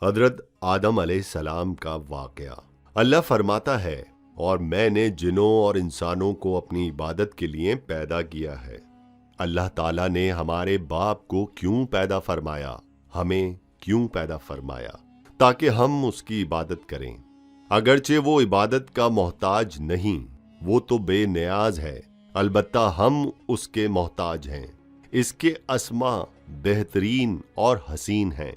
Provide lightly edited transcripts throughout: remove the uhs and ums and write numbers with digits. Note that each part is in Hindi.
हजरत आदम अलैहिस्सलाम का वाकया। अल्लाह फरमाता है, और मैंने जिनों और इंसानों को अपनी इबादत के लिए पैदा किया है। अल्लाह ताला ने हमारे बाप को क्यों पैदा फरमाया, हमें क्यों पैदा फरमाया? ताकि हम उसकी इबादत करें। अगरचे वो इबादत का मोहताज नहीं, वो तो बेनियाज है, अलबत्ता हम उसके मोहताज हैं। इसके अस्मा बेहतरीन और हसीन हैं।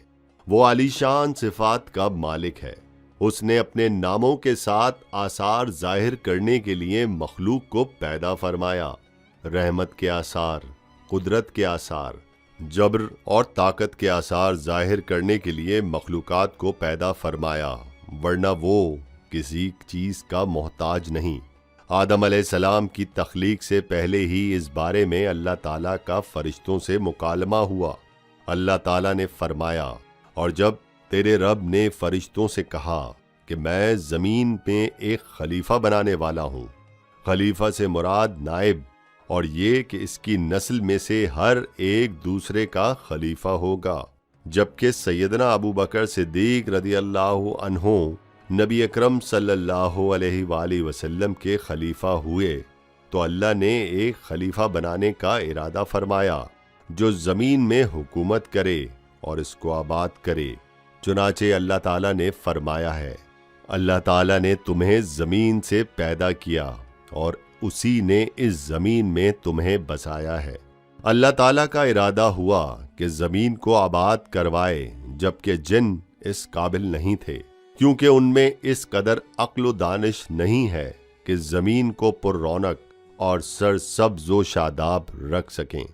वो आलीशान सिफात का मालिक है। उसने अपने नामों के साथ आसार जाहिर करने के लिए मखलूक को पैदा फरमाया। रहमत के आसार, कुदरत के आसार, जब्र और ताकत के आसार जाहिर करने के लिए मखलूकात को पैदा फरमाया, वरना वो किसी चीज का मोहताज नहीं। आदम अलैहिस्सलाम की तख्लीक से पहले ही इस बारे में अल्लाह ताला का फरिश्तों से मुकालमा हुआ। अल्लाह ताला ने फरमाया, और जब तेरे रब ने फरिश्तों से कहा कि मैं जमीन पे एक खलीफा बनाने वाला हूँ, खलीफा से मुराद नाइब, और ये कि इसकी नस्ल में से हर एक दूसरे का खलीफा होगा। जबकि सैयदना अबू बकर सिद्दीक रदियल्लाहु अन्हु नबी अकरम सल्लल्लाहु अलैहि वसल्लम के खलीफा हुए, तो अल्लाह ने एक खलीफा बनाने का इरादा फरमाया जो जमीन में हुकूमत करे और इसको आबाद करे। चुनाचे अल्लाह ताला ने फरमाया है, अल्लाह ताला ने तुम्हें जमीन से पैदा किया और उसी ने इस जमीन में तुम्हें बसाया है। अल्लाह ताला का इरादा हुआ कि जमीन को आबाद करवाए, जबकि जिन इस काबिल नहीं थे, क्योंकि उनमें इस कदर अक्ल दानिश नहीं है कि जमीन को पुररौनक और सरसब्ज़ो शादाब रख सकें।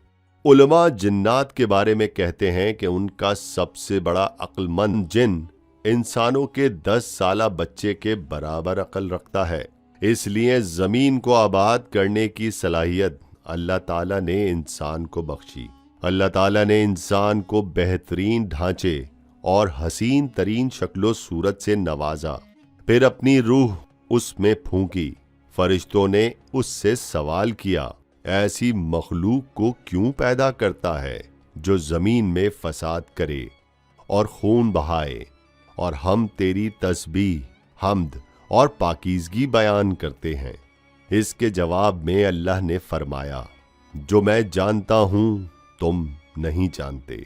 उलमा जिन्नात के बारे में कहते हैं कि उनका सबसे बड़ा अक्लमंद जिन इंसानों के 10 साला बच्चे के बराबर अक्ल रखता है। इसलिए जमीन को आबाद करने की सलाहियत अल्लाह ताला ने इंसान को बख्शी। अल्लाह ताला ने इंसान को बेहतरीन ढांचे और हसीन तरीन शक्लो सूरत से नवाजा, फिर अपनी रूह उसमें फूंकी। फरिश्तों ने उससे सवाल किया, ऐसी मखलूक को क्यों पैदा करता है जो जमीन में फसाद करे और खून बहाए, और हम तेरी तस्बीह, हम्द और पाकीज़गी बयान करते हैं। इसके जवाब में अल्लाह ने फरमाया, जो मैं जानता हूं तुम नहीं जानते।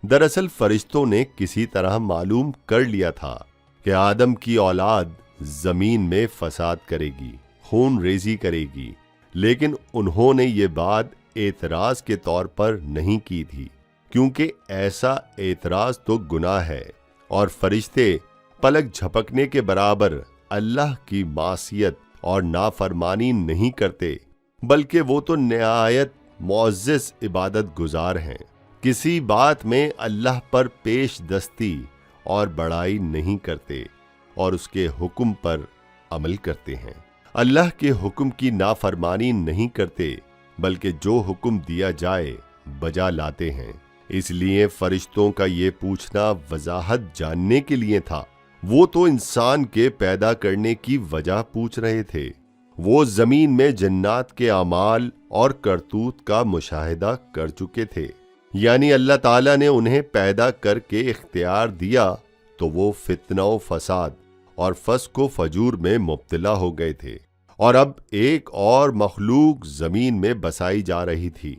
दरअसल फरिश्तों ने किसी तरह मालूम कर लिया था कि आदम की औलाद जमीन में फसाद करेगी, खून रेजी करेगी, लेकिन उन्होंने ये बात एतराज के तौर पर नहीं की थी, क्योंकि ऐसा एतराज तो गुनाह है और फरिश्ते पलक झपकने के बराबर अल्लाह की मासियत और नाफरमानी नहीं करते, बल्कि वो तो निहायत मुअज़्ज़ज़ इबादत गुजार हैं। किसी बात में अल्लाह पर पेश दस्ती और बड़ाई नहीं करते और उसके हुक्म पर अमल करते हैं। अल्लाह के हुक्म की नाफरमानी नहीं करते, बल्कि जो हुक्म दिया जाए बजा लाते हैं। इसलिए फरिश्तों का ये पूछना वजाहत जानने के लिए था। वो तो इंसान के पैदा करने की वजह पूछ रहे थे। वो जमीन में जन्नात के अमाल और करतूत का मुशाहिदा कर चुके थे, यानी अल्लाह ताला ने उन्हें पैदा करके इख्तियार दिया तो वो फितना व फसाद और फस्क व फजूर में मुब्तला हो गए थे, और अब एक और मखलूक जमीन में बसाई जा रही थी,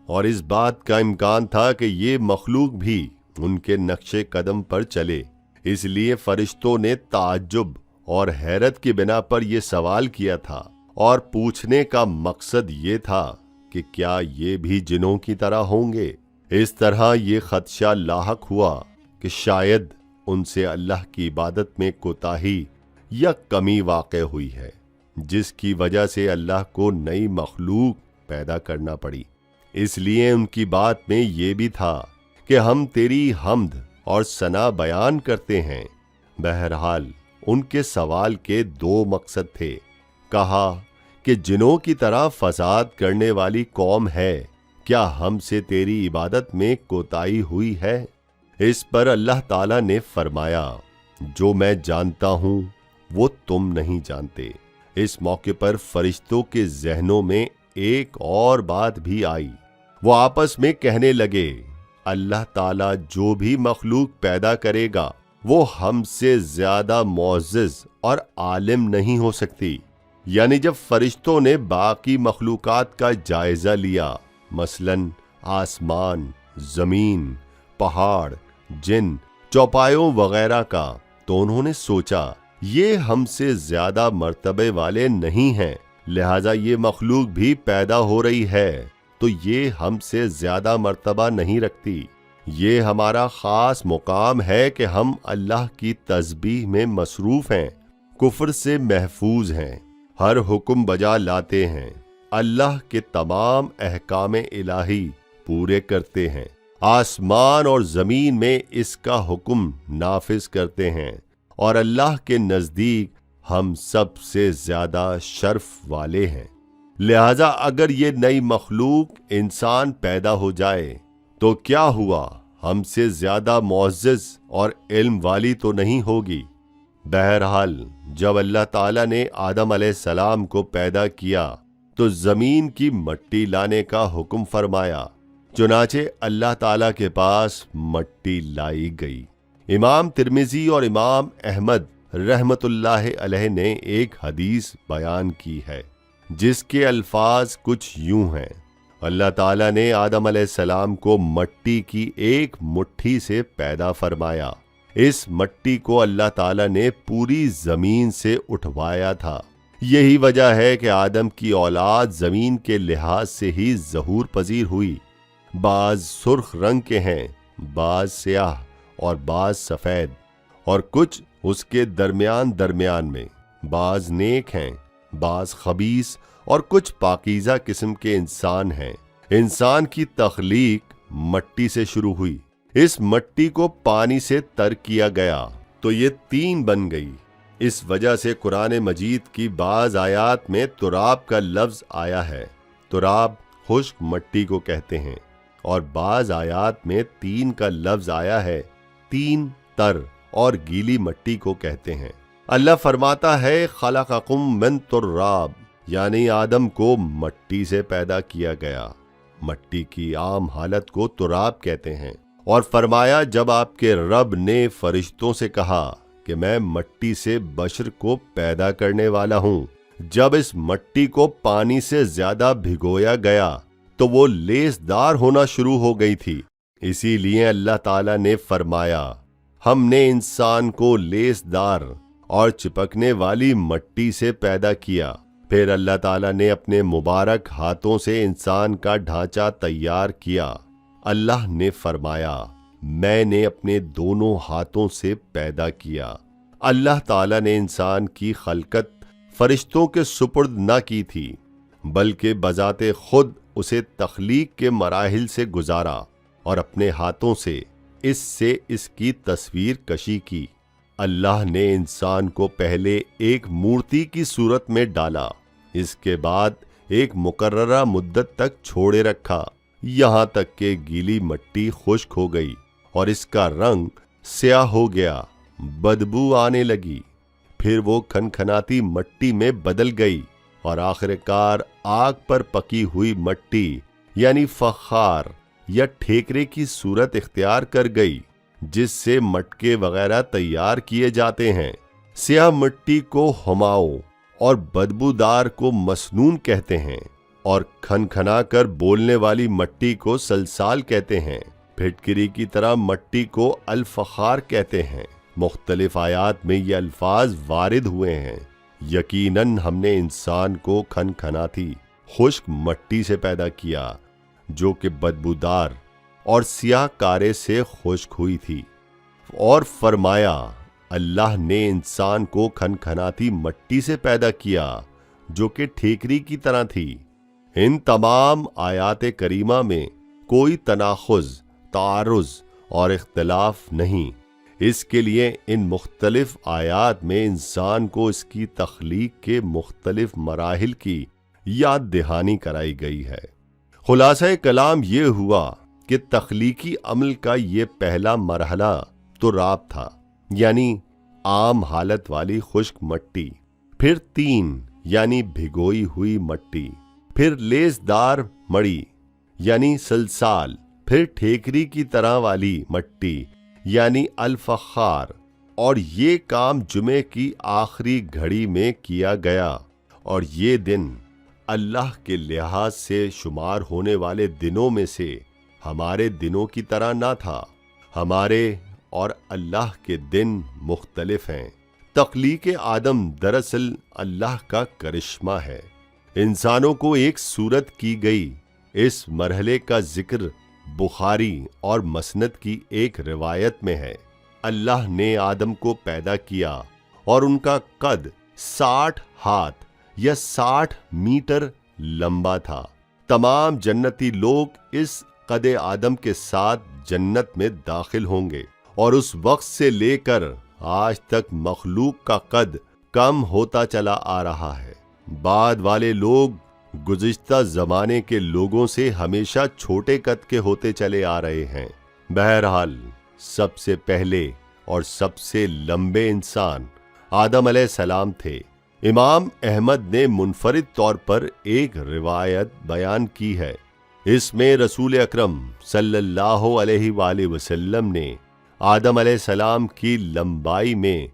और इस बात का इम्कान था कि ये मखलूक भी उनके नक्शे कदम पर चले। इसलिए फरिश्तों ने ताज्जुब और हैरत की बिना पर यह सवाल किया था, और पूछने का मकसद ये था कि क्या ये भी जिनों की तरह होंगे। इस तरह ये खदशा लाहक हुआ कि शायद उनसे अल्लाह की इबादत में कोताही या कमी वाक़े हुई है, जिसकी वजह से अल्लाह को नई मखलूक पैदा करना पड़ी। इसलिए उनकी बात में ये भी था कि हम तेरी हम्द और सना बयान करते हैं। बहरहाल उनके सवाल के 2 मकसद थे। कहा कि जिनों की तरह फसाद करने वाली कौम है, क्या हमसे तेरी इबादत में कोताही हुई है? इस पर अल्लाह ताला ने फरमाया, जो मैं जानता हूं वो तुम नहीं जानते। इस मौके पर फरिश्तों के जहनों में एक और बात भी आई। वो आपस में कहने लगे, अल्लाह ताला जो भी मखलूक पैदा करेगा वो हमसे ज्यादा मुअज़्ज़ज़ और आलिम नहीं हो सकती। यानी जब फरिश्तों ने बाकी मखलूकात का जायजा लिया, मसलन आसमान, जमीन, पहाड़, जिन, चौपायों वगैरह का, तो उन्होंने सोचा ये हमसे ज्यादा मर्तबे वाले नहीं हैं, लिहाजा ये मखलूक भी पैदा हो रही है तो ये हमसे ज्यादा मर्तबा नहीं रखती। ये हमारा खास मुकाम है कि हम अल्लाह की तस्बीह में मसरूफ हैं, कुफ्र से महफूज हैं, हर हुक्म बजा लाते हैं, अल्लाह के तमाम अहकाम इलाही पूरे करते हैं, आसमान और जमीन में इसका हुक्म नाफिज करते हैं और अल्लाह के नजदीक हम सबसे ज्यादा शर्फ वाले हैं। लिहाजा अगर ये नई मखलूक इंसान पैदा हो जाए तो क्या हुआ, हमसे ज्यादा मुअज़्ज़ज़ और इल्म वाली तो नहीं होगी। बहरहाल जब अल्लाह ताला ने आदम अलैहिस्सलाम को पैदा किया तो जमीन की मट्टी लाने का हुक्म फरमाया, चुनाचे अल्लाह ताला के पास मट्टी लाई गई। इमाम तिर्मिजी और इमाम अहमद रहमतुल्लाह अलैह ने एक हदीस बयान की है जिसके अल्फाज कुछ यूं हैं, अल्लाह ताला ने आदम अलैहिस्सलाम को मट्टी की एक मुट्ठी से पैदा फरमाया। इस मट्टी को अल्लाह ताला ने पूरी जमीन से उठवाया था। यही वजह है कि आदम की औलाद जमीन के लिहाज से ही ज़हूर पजीर हुई। बाज सुर्ख रंग के हैं, बाज स्याह और बाज सफेद, और कुछ उसके दरमियान दरमियान में। बाज नेक हैं, बाज खबीस, और कुछ पाकीज़ा किस्म के इंसान हैं। इंसान की तख्लीक मट्टी से शुरू हुई। इस मट्टी को पानी से तर किया गया तो ये तीन बन गई। इस वजह से कुरान मजीद की बाज आयात में तुराब का लफ्ज आया है। तुराब खुश्क मट्टी को कहते हैं, और बाज आयात में तीन का लफ्ज आया है, तीन तर और गीली मट्टी को कहते हैं। अल्लाह फरमाता है, खलक़कुम मिन तुर्राब, यानी आदम को मट्टी से पैदा किया गया। मट्टी की आम हालत को तुराब कहते हैं। और फरमाया, जब आपके रब ने फरिश्तों से कहा कि मैं मट्टी से बशर को पैदा करने वाला हूं, जब इस मट्टी को पानी से ज्यादा भिगोया गया तो वो लेसदार होना शुरू हो गई थी। इसीलिए अल्लाह ताला ने फरमाया, हमने इंसान को लेसदार और चिपकने वाली मट्टी से पैदा किया। फिर अल्लाह ताला ने अपने मुबारक हाथों से इंसान का ढांचा तैयार किया। अल्लाह ने फरमाया, मैंने अपने दोनों हाथों से पैदा किया। अल्लाह ताला ने इंसान की खलकत फरिश्तों के सुपुर्द न की थी, बल्कि बजाते खुद उसे तख्लीक के मराहिल से गुजारा और अपने हाथों से इससे इसकी तस्वीर कशी की। अल्लाह ने इंसान को पहले एक मूर्ति की सूरत में डाला, इसके बाद एक मुकर्ररा मुद्दत तक छोड़े रखा, यहां तक कि गीली मट्टी खुश्क हो गई और इसका रंग स्याह हो गया, बदबू आने लगी। फिर वो खनखनाती मट्टी में बदल गई और आखिरकार आग पर पकी हुई मट्टी यानी फखार या ठेकरे की सूरत इख्तियार कर गई, जिससे मटके वगैरह तैयार किए जाते हैं। स्याह मिट्टी को हुमाओ और बदबूदार को मसनून कहते हैं, और खनखना कर बोलने वाली मट्टी को सलसाल कहते हैं। फिटकिरी की तरह मट्टी को अल फखार कहते हैं। मुख्तलिफ आयात में ये अल्फाज वारिद हुए हैं। यकीनन हमने इंसान को खनखनाती खुश्क मट्टी से पैदा किया, जो कि बदबूदार और सियाह कारे से खुश्क हुई थी। और फरमाया, अल्लाह ने इंसान को खनखनाती मट्टी से पैदा किया, जो कि ठेकरी की तरह थी। इन तमाम आयात करीमा में कोई तनाखुज, तारुज और इख्तिलाफ नहीं। इसके लिए इन मुख्तलिफ आयात में इंसान को इसकी तख्लीक के मुख्तलिफ मराहिल की याद दहानी कराई गई है। खुलासा कलाम ये हुआ कि तख्लीकी अमल का ये पहला मरहला तुराब था, यानी आम हालत वाली खुश्क मट्टी, फिर तीन यानी भिगोई हुई मट्टी, फिर लेसदार मड़ी यानी सलसाल, फिर ठेकरी की तरह वाली मट्टी यानी अल फखार, और ये काम जुमे की आखिरी घड़ी में किया गया, और ये दिन अल्लाह के लिहाज से शुमार होने वाले दिनों में से हमारे दिनों की तरह ना था। हमारे और अल्लाह के दिन मुख्तलिफ हैं। तख्लीक आदम दरअसल अल्लाह का करिश्मा है। इंसानों को एक सूरत की गई। इस मरहले का जिक्र बुखारी और मसनद की एक रिवायत में है। अल्लाह ने आदम को पैदा किया और उनका कद 60 हाथ या 60 मीटर लंबा था। तमाम जन्नती लोग इस कदे आदम के साथ जन्नत में दाखिल होंगे, और उस वक्त से लेकर आज तक मखलूक का कद कम होता चला आ रहा है। बाद वाले लोग गुज़िश्ता ज़माने के लोगों से हमेशा छोटे कद के होते चले आ रहे हैं। बहरहाल सबसे पहले और सबसे लंबे इंसान आदम अलैहिस्सलाम थे। इमाम अहमद ने मुनफरिद तौर पर एक रिवायत बयान की है। इसमें रसूल अकरम सल्लल्लाहु अलैहि वसल्लम ने आदम अलैहिस्सलाम की लंबाई में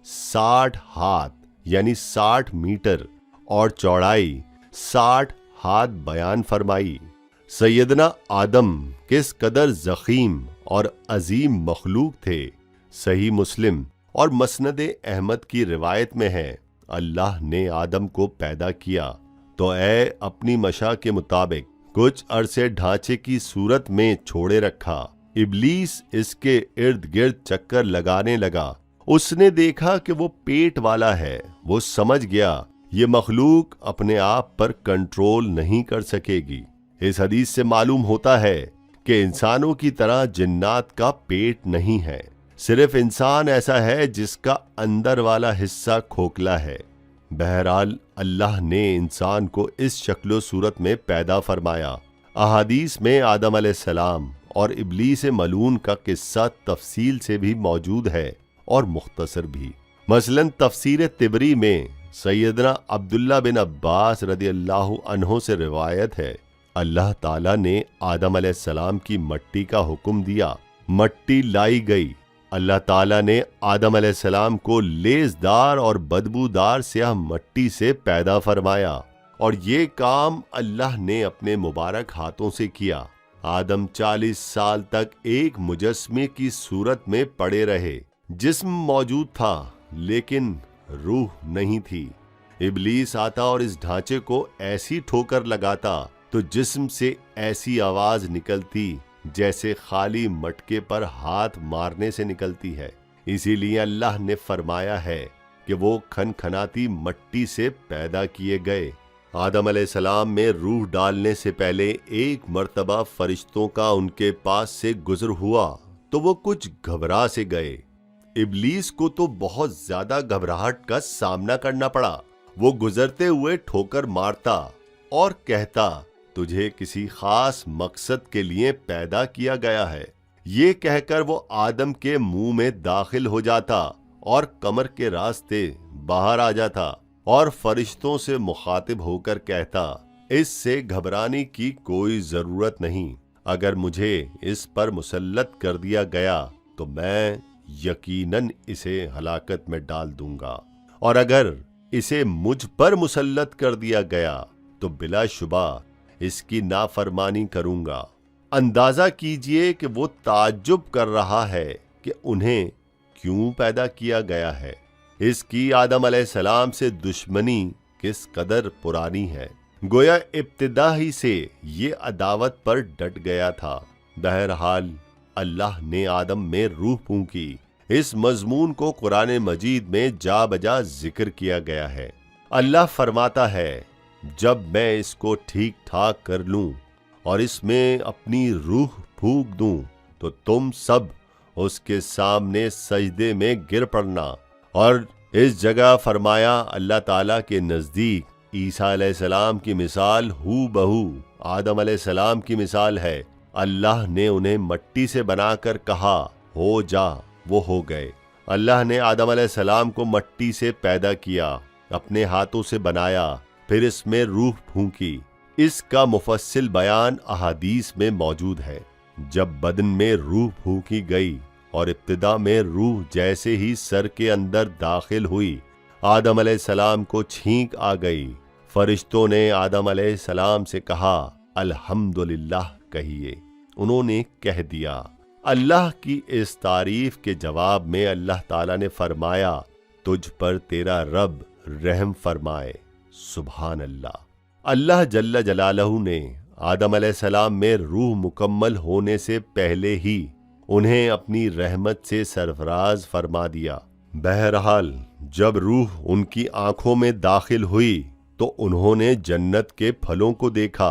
60 हाथ यानी 60 मीटर और चौड़ाई 60 हाथ बयान फरमाई। सैयदना आदम किस कदर ज़ख़ीम और अजीम मखलूक थे। सही मुस्लिम और मसनद अहमद की रिवायत में है, अल्लाह ने आदम को पैदा किया तो ऐ अपनी मशा के मुताबिक कुछ अरसे ढांचे की सूरत में छोड़े रखा। इब्लीस इसके इर्द गिर्द चक्कर लगाने लगा। उसने देखा कि वो पेट वाला है। वो समझ गया ये मखलूक अपने आप पर कंट्रोल नहीं कर सकेगी। इस हदीस से मालूम होता है कि इंसानों की तरह जिन्नात का पेट नहीं है। सिर्फ इंसान ऐसा है जिसका अंदर वाला हिस्सा खोखला है। बहरहाल अल्लाह ने इंसान को इस शक्लो सूरत में पैदा फरमाया। अहादीस में आदम अलैहिस्सलाम और इब्लीस मलून का किस्सा तफसील से भी मौजूद है और मुख्तसर भी। मसलन तफसीर तिबरी में सैयदना अब्दुल्ला बिन अब्बास रदियल्लाहु अन्हो से रिवायत है, अल्लाह ताला ने आदम अलैहिस्सलाम की मट्टी का हुक्म दिया। मट्टी लाई गई। अल्लाह ताला ने आदम अलैहिस्सलाम को लेज़दार और बदबूदार स्याह मट्टी से पैदा फरमाया, और ये काम अल्लाह ने अपने मुबारक हाथों से किया। आदम 40 साल तक एक मुजस्मे की सूरत में पड़े रहे। जिस्म मौजूद था लेकिन रूह नहीं थी। इब्लीस आता और इस ढांचे को ऐसी ठोकर लगाता तो जिस्म से ऐसी आवाज निकलती जैसे खाली मटके पर हाथ मारने से निकलती है। इसीलिए अल्लाह ने फरमाया है कि वो खनखनाती मट्टी से पैदा किए गए। आदम अलैहिस्सलाम में रूह डालने से पहले एक मर्तबा फरिश्तों का उनके पास से गुजर हुआ तो वो कुछ घबरा से गए। इब्लीस को तो बहुत ज्यादा घबराहट का सामना करना पड़ा। वो गुजरते हुए ठोकर मारता और कहता, तुझे किसी खास मकसद के लिए पैदा किया गया है। ये कहकर वो आदम के मुंह में दाखिल हो जाता और कमर के रास्ते बाहर आ जाता और फरिश्तों से मुखातिब होकर कहता, इससे घबराने की कोई जरूरत नहीं। अगर मुझे इस पर मुसल्लत कर दिया गया तो मैं यकीनन इसे हलाकत में डाल दूंगा, और अगर इसे मुझ पर मुसल्लत कर दिया गया तो बिलाशुबा इसकी नाफरमानी करूंगा। अंदाजा कीजिए कि वो ताज्जुब कर रहा है कि उन्हें क्यों पैदा किया गया है। इसकी आदम अलैहिस्सलाम से दुश्मनी किस कदर पुरानी है। गोया इब्तिदा ही से ये अदावत पर डट गया था। बहरहाल अल्लाह ने आदम में रूह फूंकी। इस मजमून को कुरान मजीद में जा बजा जिक्र किया गया है। अल्लाह फरमाता है, जब मैं इसको ठीक ठाक कर लूं और इसमें अपनी रूह फूंक दूं तो तुम सब उसके सामने सजदे में गिर पड़ना। और इस जगह फरमाया, अल्लाह ताला के नजदीक ईसा अलैहिस्सलाम की मिसाल हू बहू आदम अलैहिस्सलाम की मिसाल है। अल्लाह ने उन्हें मट्टी से बनाकर कहा, हो जा, वो हो गए। अल्लाह ने आदम अलैहिस्सलाम को मट्टी से पैदा किया, अपने हाथों से बनाया, फिर इसमें रूह फूंकी। इसका मुफस्सिल बयान अहादीस में मौजूद है। जब बदन में रूह फूंकी गई और इब्तिदा में रूह जैसे ही सर के अंदर दाखिल हुई, आदम अलैहिस्सलाम को छींक आ गई। फरिश्तों ने आदम अलैहिस्सलाम से कहा, अल्हम्दुलिल्लाह कहिए। उन्होंने कह दिया। अल्लाह की इस तारीफ के जवाब में अल्लाह ताला ने फरमाया, तुझ पर तेरा रब रहम फरमाए। सुभान अल्लाह। अल्लाह जल्ल जलालहू ने आदम अलैहिस्सलाम में रूह मुकम्मल होने से पहले ही उन्हें अपनी रहमत से सरफराज फरमा दिया। बहरहाल जब रूह उनकी आंखों में दाखिल हुई तो उन्होंने जन्नत के फलों को देखा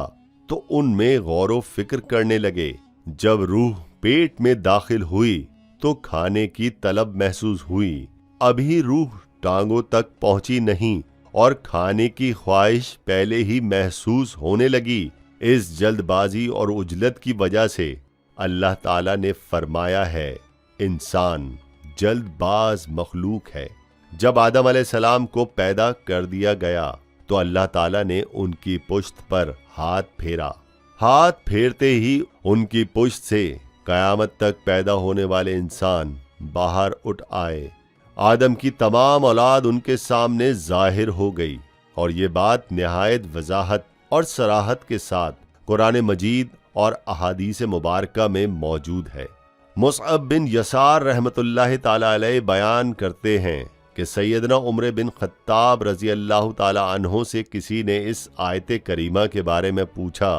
तो उनमें गौर फिक्र करने लगे। जब रूह पेट में दाखिल हुई तो खाने की तलब महसूस हुई। अभी रूह टांगों तक पहुंची नहीं और खाने की ख्वाहिश पहले ही महसूस होने लगी। इस जल्दबाजी और उजलत की वजह से अल्लाह ताला ने फरमाया है, इंसान जल्दबाज मखलूक है। जब आदम अलैहिस्सलाम को पैदा कर दिया गया तो अल्लाह ताला ने उनकी पुश्त पर हाथ फेरा। हाथ फेरते ही उनकी पुश्त से कयामत तक पैदा होने वाले इंसान बाहर उठ आए। आदम की तमाम औलाद उनके सामने जाहिर हो गई और ये बात निहायत वजाहत और सराहत के साथ कुरान मजीद और अहादीस मुबारका में मौजूद है। मुसअब बिन यसार रहमतुल्लाह ताला अलैह बयान करते हैं कि सैयदना उमर बिन खत्ताब रजी अल्लाह ताला अन्हो से किसी ने इस आयत करीमा के बारे में पूछा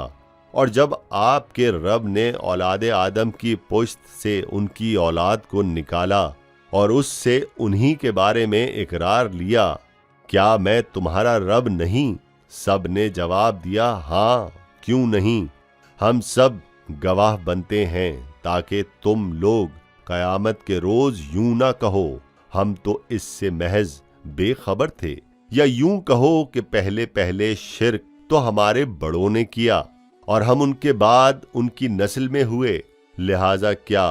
और जब आपके रब ने औलाद आदम की पुश्त से उनकी औलाद को निकाला और उससे उन्हीं के बारे में इकरार लिया, क्या मैं तुम्हारा रब नहीं? सब ने जवाब दिया, हाँ क्यों नहीं, हम सब गवाह बनते हैं ताकि तुम लोग कयामत के रोज यूं ना कहो हम तो इससे महज बेखबर थे, या यूं कहो कि पहले पहले शिर्क तो हमारे बड़ों ने किया और हम उनके बाद उनकी नस्ल में हुए, लिहाजा क्या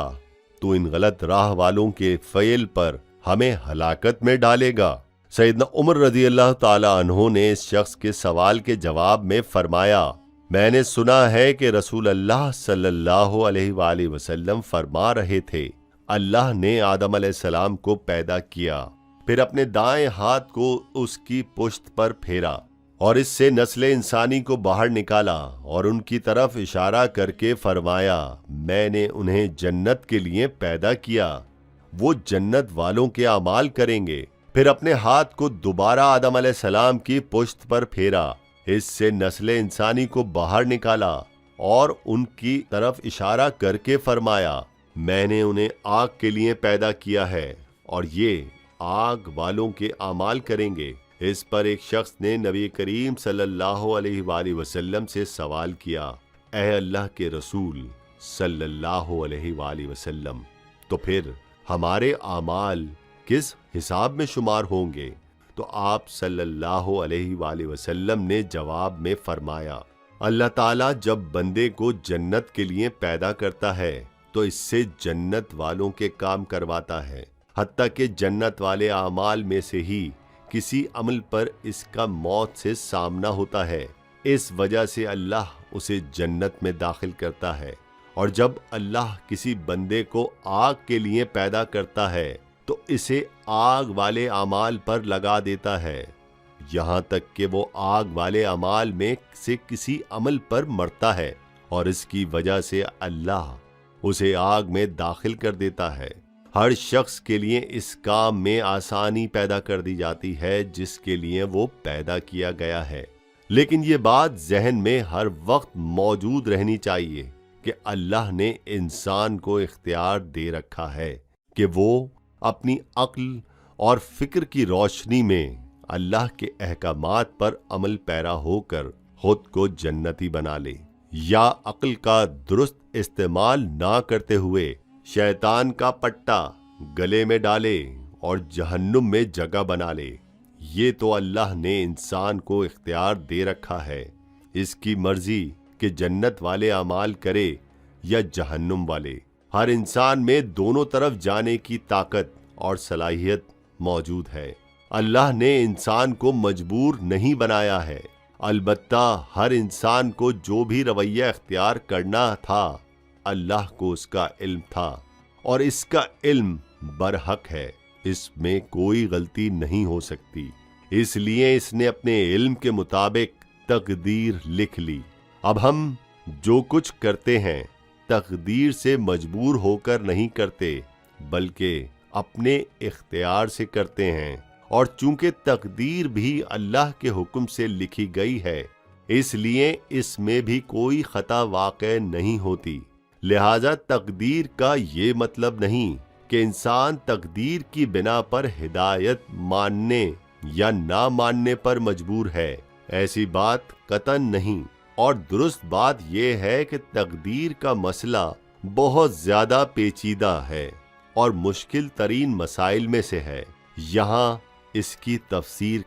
तू इन गलत राह वालों के फ़ैल पर हमें हलाकत में डालेगा? सैयदना उमर रज़ी अल्लाह ताला अन्हो ने इस शख्स के सवाल के जवाब में फरमाया, मैंने सुना है कि रसूल अल्लाह सल्लल्लाहु अलैहि वसल्लम फरमा रहे थे, अल्लाह ने आदम अलैहिस्सलाम को पैदा किया, फिर अपने दाएं हाथ को उसकी पुश्त पर फेरा और इससे नस्ल इंसानी को बाहर निकाला और उनकी तरफ इशारा करके फरमाया, मैंने उन्हें जन्नत के लिए पैदा किया, वो जन्नत वालों के अमाल करेंगे। फिर अपने हाथ को दोबारा आदम अलैहिस्सलाम की पुश्त पर फेरा, इससे नस्ल इंसानी को बाहर निकाला और उनकी तरफ इशारा करके फरमाया, मैंने उन्हें आग के लिए पैदा किया है और ये आग वालों के अमाल करेंगे। इस पर एक शख्स ने नबी करीम सल्लल्लाहु अलैहि वसल्लम से सवाल किया, ऐ अल्लाह के रसूल सल्लल्लाहु अलैहि वसल्लम, तो फिर हमारे आमाल किस हिसाब में शुमार होंगे? तो आप सल्लल्लाहु अलैहि वसल्लम ने जवाब में फरमाया, अल्लाह ताला जब बंदे को जन्नत के लिए पैदा करता है तो इससे जन्नत वालों के काम करवाता है, हत्ता कि जन्नत वाले आमाल में से ही किसी अमल पर इसका मौत से सामना होता है। इस वजह से अल्लाह उसे जन्नत में दाखिल करता है। और जब अल्लाह किसी बंदे को आग के लिए पैदा करता है तो इसे आग वाले अमाल पर लगा देता है, यहाँ तक कि वो आग वाले अमाल में से किसी अमल पर मरता है और इसकी वजह से अल्लाह उसे आग में दाखिल कर देता है। हर शख्स के लिए इस काम में आसानी पैदा कर दी जाती है जिसके लिए वो पैदा किया गया है, लेकिन ये बात जहन में हर वक्त मौजूद रहनी चाहिए कि अल्लाह ने इंसान को इख्तियार दे रखा है कि वो अपनी अक्ल और फिक्र की रोशनी में अल्लाह के अहकामात पर अमल पैरा होकर खुद को जन्नती बना ले, या अक्ल का दुरुस्त इस्तेमाल ना करते हुए शैतान का पट्टा गले में डाले और जहन्नुम में जगह बना ले। ये तो अल्लाह ने इंसान को इख्तियार दे रखा है, इसकी मर्जी कि जन्नत वाले अमाल करे या जहन्नुम वाले। हर इंसान में दोनों तरफ जाने की ताकत और सलाहियत मौजूद है। अल्लाह ने इंसान को मजबूर नहीं बनाया है, अलबत्ता हर इंसान को जो भी रवैया इख्तियार करना था अल्लाह को उसका इल्म था और इसका इल्म बरहक है, इसमें कोई गलती नहीं हो सकती। इसलिए इसने अपने इल्म के मुताबिक तकदीर लिख ली। अब हम जो कुछ करते हैं तकदीर से मजबूर होकर नहीं करते, बल्कि अपने इख्तियार से करते हैं। और चूंकि तकदीर भी अल्लाह के हुक्म से लिखी गई है, इसलिए इसमें भी कोई खता वाक़ई नहीं होती। लिहाजा तकदीर का ये मतलब नहीं कि इंसान तकदीर की बिना पर हिदायत मानने या ना मानने पर मजबूर है। ऐसी बात कतन नहीं। और दुरुस्त बात यह है कि तकदीर का मसला बहुत ज्यादा पेचीदा है और मुश्किल तरीन मसाइल में से है। यहाँ इसकी तफसीर